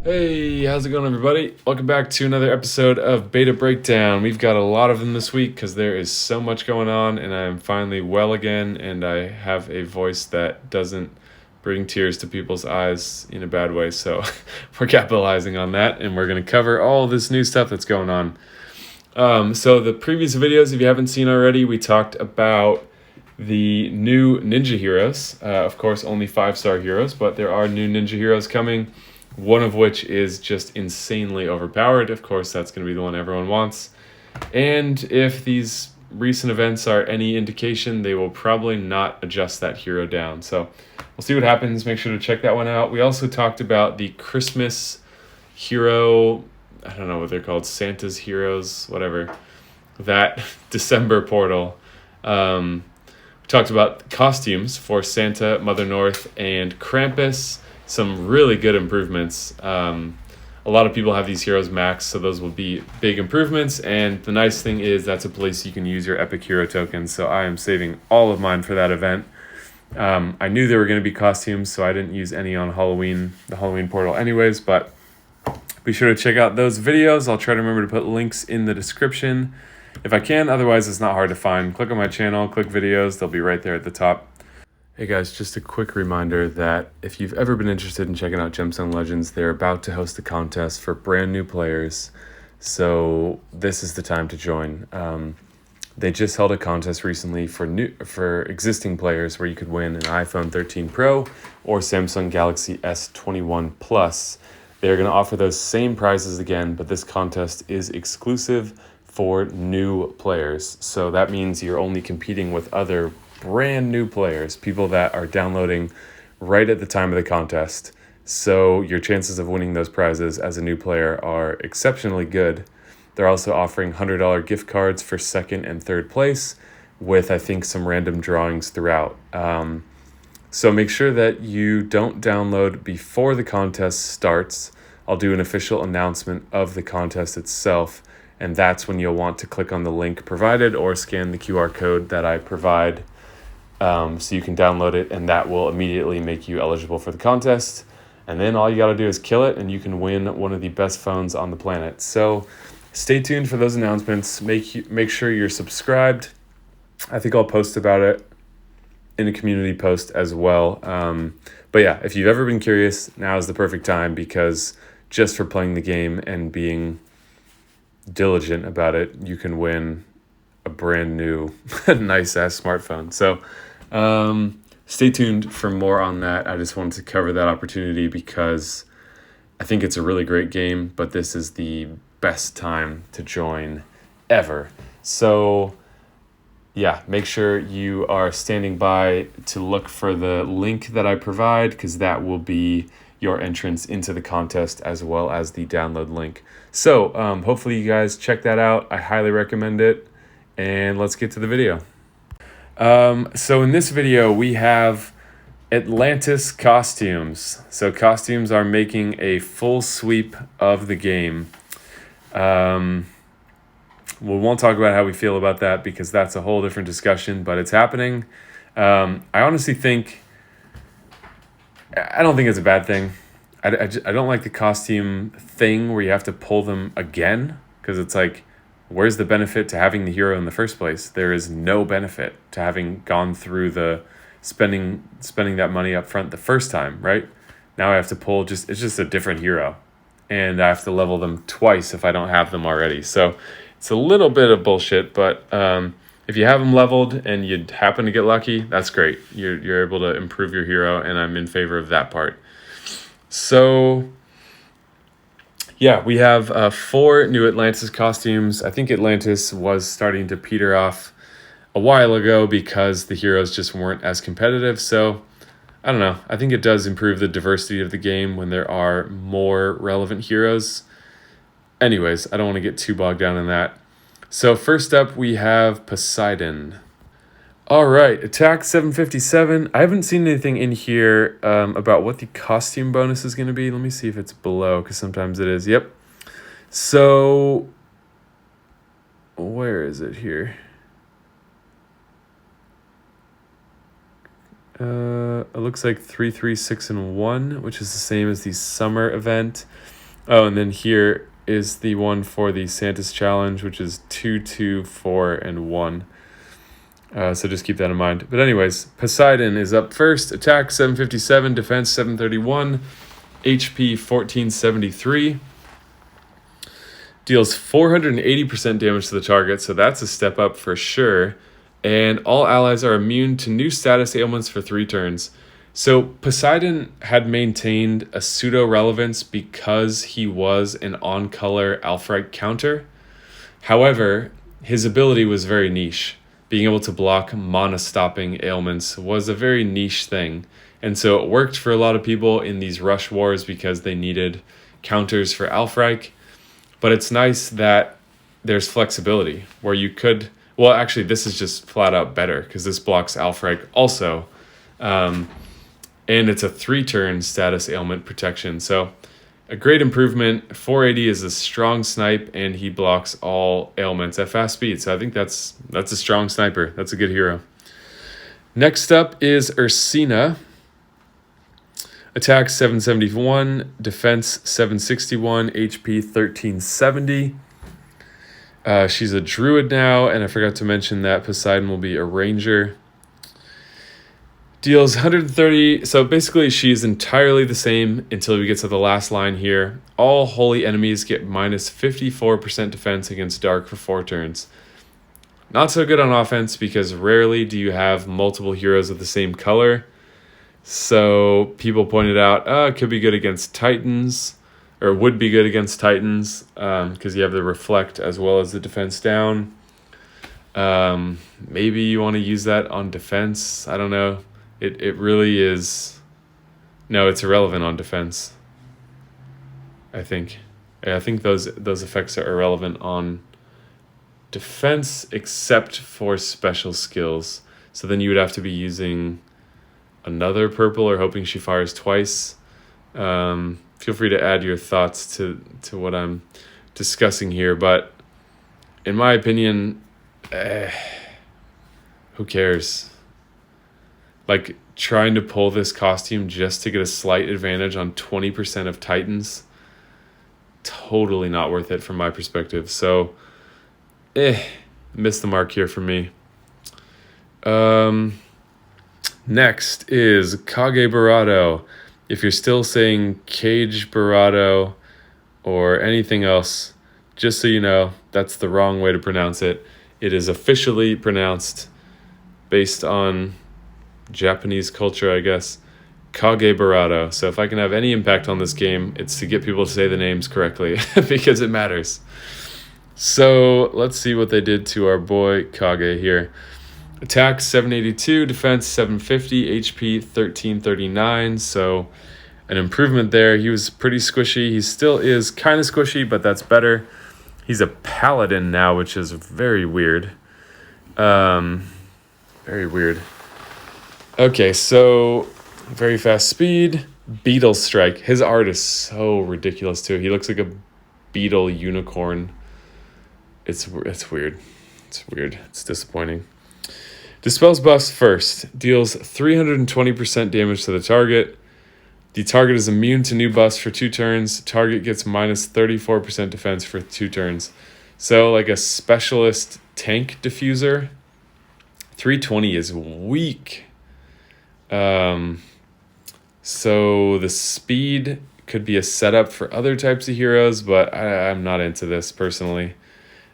Hey, how's it going, everybody? Welcome back to another episode of Beta Breakdown. We've got a lot of them this week because there is so much going on, and I'm finally well again, and I have a voice that doesn't bring tears to people's eyes in a bad way. So we're capitalizing on that, and we're going to cover all this new stuff that's going on. So the previous videos, if you haven't seen already, we talked about the new ninja heroes. Of course, only 5-star heroes, but there are new ninja heroes coming. One of which is just insanely overpowered. Of course, that's going to be the one everyone wants. And if these recent events are any indication, they will probably not adjust that hero down. So we'll see what happens. Make sure to check that one out. We also talked about the Christmas hero, I don't know what they're called, Santa's Heroes, whatever, that December portal. We talked about costumes for Santa, Mother North, and Krampus. Some really good improvements. A lot of people have these heroes maxed, so those will be big improvements. And the nice thing is that's a place you can use your epic hero tokens, so I am saving all of mine for that event. I knew there were going to be costumes, so I didn't use any on Halloween, the Halloween portal anyways, but be sure to check out those videos. I'll try to remember to put links in the description if I can, otherwise it's not hard to find. Click on my channel, click videos, they'll be right there at the top. Hey guys, just a quick reminder that if you've ever been interested in checking out Gemstone Legends, they're about to host a contest for brand new players, so this is the time to join. They just held a contest recently for existing players where you could win an iPhone 13 Pro or Samsung Galaxy S21 Plus. They're going to offer those same prizes again, but this contest is exclusive for new players, so that means you're only competing with other brand new players, people that are downloading right at the time of the contest. So your chances of winning those prizes as a new player are exceptionally good. They're also offering $100 gift cards for second and third place with, I think, some random drawings throughout. So make sure that you don't download before the contest starts. I'll do an official announcement of the contest itself, and that's when you'll want to click on the link provided or scan the QR code that I provide. So you can download it, and that will immediately make you eligible for the contest. And then all you got to do is kill it, and you can win one of the best phones on the planet. So stay tuned for those announcements. Make sure you're subscribed. I think I'll post about it in a community post as well. But yeah, if you've ever been curious, now is the perfect time, because just for playing the game and being diligent about it, you can win a brand new nice ass smartphone. So stay tuned for more on that. I just wanted to cover that opportunity because I think it's a really great game, but this is the best time to join ever. So yeah, make sure you are standing by to look for the link that I provide, because that will be your entrance into the contest as well as the download link. So hopefully you guys check that out. I highly recommend it. And let's get to the video. So in this video, we have Atlantis costumes. So costumes are making a full sweep of the game. We won't talk about how we feel about that, because that's a whole different discussion, but it's happening. I honestly think, I don't think it's a bad thing. I don't like the costume thing where you have to pull them again, because it's like, where's the benefit to having the hero in the first place? There is no benefit to having gone through the spending that money up front the first time, right? Now I have to pull it's just a different hero, and I have to level them twice if I don't have them already. So it's a little bit of bullshit, but if you have them leveled and you happen to get lucky, that's great. You're able to improve your hero, and I'm in favor of that part. So yeah, we have 4 new Atlantis costumes. I think Atlantis was starting to peter off a while ago because the heroes just weren't as competitive. So I don't know. I think it does improve the diversity of the game when there are more relevant heroes. Anyways, I don't want to get too bogged down in that. So first up, we have Poseidon. All right, attack 757. I haven't seen anything in here about what the costume bonus is going to be. Let me see if it's below, because sometimes it is. Yep. So where is it here? It looks like 3, 3, 6, and 1, which is the same as the summer event. Oh, and then here is the one for the Santa's Challenge, which is 2, 2, 4, and 1. So just keep that in mind. But anyways, Poseidon is up first. Attack 757, defense 731, HP 1473. Deals 480% damage to the target, so that's a step up for sure. And all allies are immune to new status ailments for 3 turns. So Poseidon had maintained a pseudo-relevance because he was an on-color Alphrite counter. However, his ability was very niche. Being able to block mana-stopping ailments was a very niche thing. And so it worked for a lot of people in these rush wars because they needed counters for Alphrite. But it's nice that there's flexibility where you could... Well, actually, this is just flat out better because this blocks Alphrite also. And it's a 3-turn status ailment protection. So a great improvement. 480 is a strong snipe, and he blocks all ailments at fast speed. So I think that's a strong sniper. That's a good hero. Next up is Ursena. Attack 771, defense 761, HP 1370. She's a druid now, and I forgot to mention that Poseidon will be a ranger. Deals 130, so basically she's entirely the same until we get to the last line here. All holy enemies get minus 54% defense against dark for 4 turns. Not so good on offense because rarely do you have multiple heroes of the same color. So people pointed out, it could be good against Titans, or would be good against Titans, because you have the reflect as well as the defense down. Maybe you want to use that on defense. I don't know. It really is. No, it's irrelevant on defense. I think those effects are irrelevant on defense except for special skills. So then you would have to be using another purple or hoping she fires twice. Feel free to add your thoughts to what I'm discussing here, but in my opinion, who cares? Like, trying to pull this costume just to get a slight advantage on 20% of Titans, totally not worth it from my perspective. So, missed the mark here for me. Next is Kageburado. If you're still saying Kageburado or anything else, just so you know, that's the wrong way to pronounce it. It is officially pronounced, based on Japanese culture, I guess, Kageburado. So if I can have any impact on this game, it's to get people to say the names correctly because it matters. So let's see what they did to our boy Kage here. Attack 782, defense 750, HP 1339. So an improvement there. He was pretty squishy. He still is kind of squishy, but that's better. He's a paladin now, which is very weird. Very weird. Okay, so very fast speed. Beetle strike. His art is so ridiculous too. He looks like a beetle unicorn. It's weird. It's weird. It's disappointing. Dispels buffs first. Deals 320% damage to the target. The target is immune to new buffs for 2 turns. Target gets minus 34% defense for 2 turns. So like a specialist tank diffuser. 320 is weak. So the speed could be a setup for other types of heroes, but I'm not into this personally.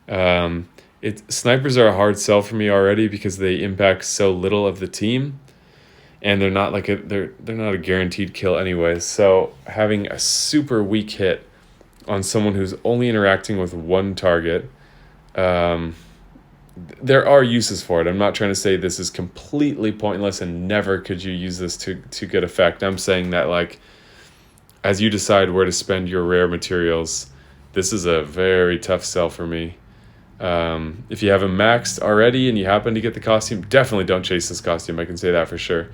Snipers are a hard sell for me already because they impact so little of the team, and they're not not a guaranteed kill anyways. So having a super weak hit on someone who's only interacting with one target, there are uses for it. I'm not trying to say this is completely pointless and never could you use this to good effect. I'm saying that, like, as you decide where to spend your rare materials, this is a very tough sell for me. If you have him maxed already and you happen to get the costume, definitely don't chase this costume. I can say that for sure.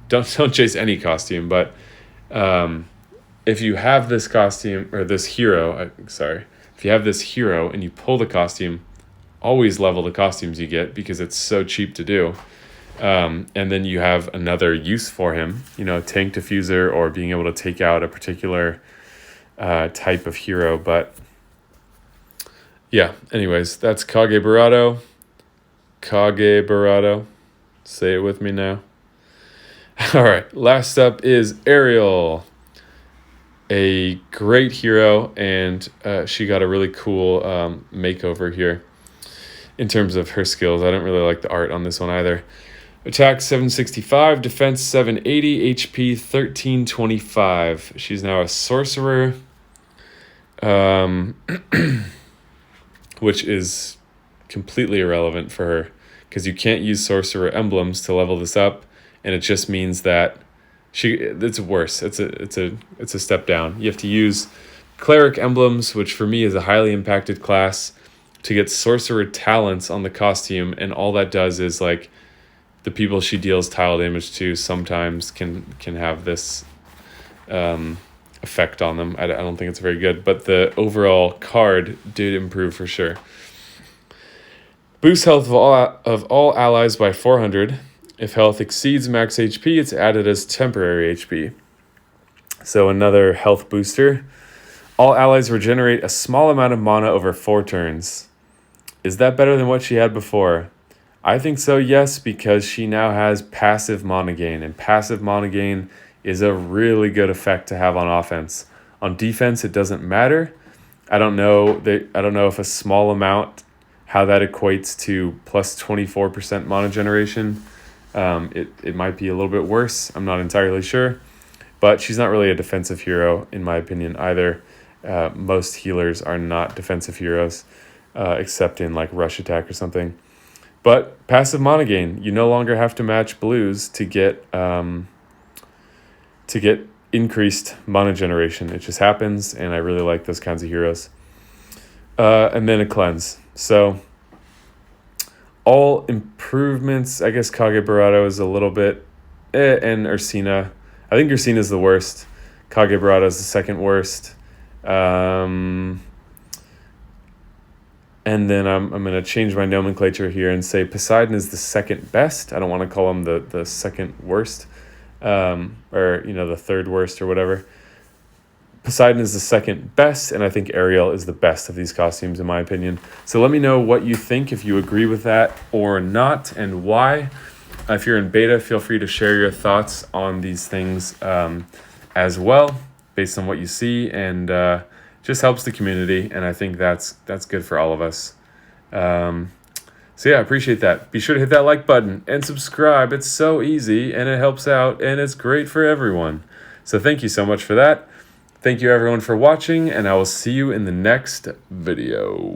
Don't chase any costume, but if you have this costume or this hero, if you have this hero and you pull the costume, always level the costumes you get because it's so cheap to do. And then you have another use for him, tank diffuser or being able to take out a particular type of hero. But yeah, anyways, that's Kageburado. Kageburado. Say it with me now. All right, last up is Ariel. A great hero, and she got a really cool makeover here in terms of her skills. I don't really like the art on this one either. Attack 765, defense 780, HP 1325. She's now a sorcerer, which is completely irrelevant for her because you can't use sorcerer emblems to level this up, and it just means that it's worse. It's a step down. You have to use cleric emblems, which for me is a highly impacted class, to get sorcerer talents on the costume, and all that does is like the people she deals tile damage to sometimes can have this effect on them. I don't think it's very good, but the overall card did improve for sure. Boost health of all allies by 400. If health exceeds max HP, it's added as temporary HP. So another health booster. All allies regenerate a small amount of mana over 4 turns. Is that better than what she had before? I think so, yes, because she now has passive mana gain, and passive mana gain is a really good effect to have on offense. On defense, it doesn't matter. I don't know if a small amount, how that equates to plus 24% mana generation. It might be a little bit worse. I'm not entirely sure, but she's not really a defensive hero in my opinion either. Most healers are not defensive heroes, except in like rush attack or something. But passive mana gain, you no longer have to match blues to get increased mana generation. It just happens, and I really like those kinds of heroes. And then a cleanse. So all improvements, I guess Kageburado is a little bit, and Ursena. I think Ursena is the worst. Kageburado is the second worst. And then I'm going to change my nomenclature here and say Poseidon is the second best. I don't want to call him the second worst, or the third worst or whatever. Poseidon is the second best, and I think Ariel is the best of these costumes in my opinion. So let me know what you think, if you agree with that or not, and why. If you're in beta, feel free to share your thoughts on these things as well, based on what you see, and just helps the community, and I think that's good for all of us. So yeah, I appreciate that. Be sure to hit that like button and subscribe. It's so easy, and it helps out, and it's great for everyone. So thank you so much for that. Thank you everyone for watching, and I will see you in the next video.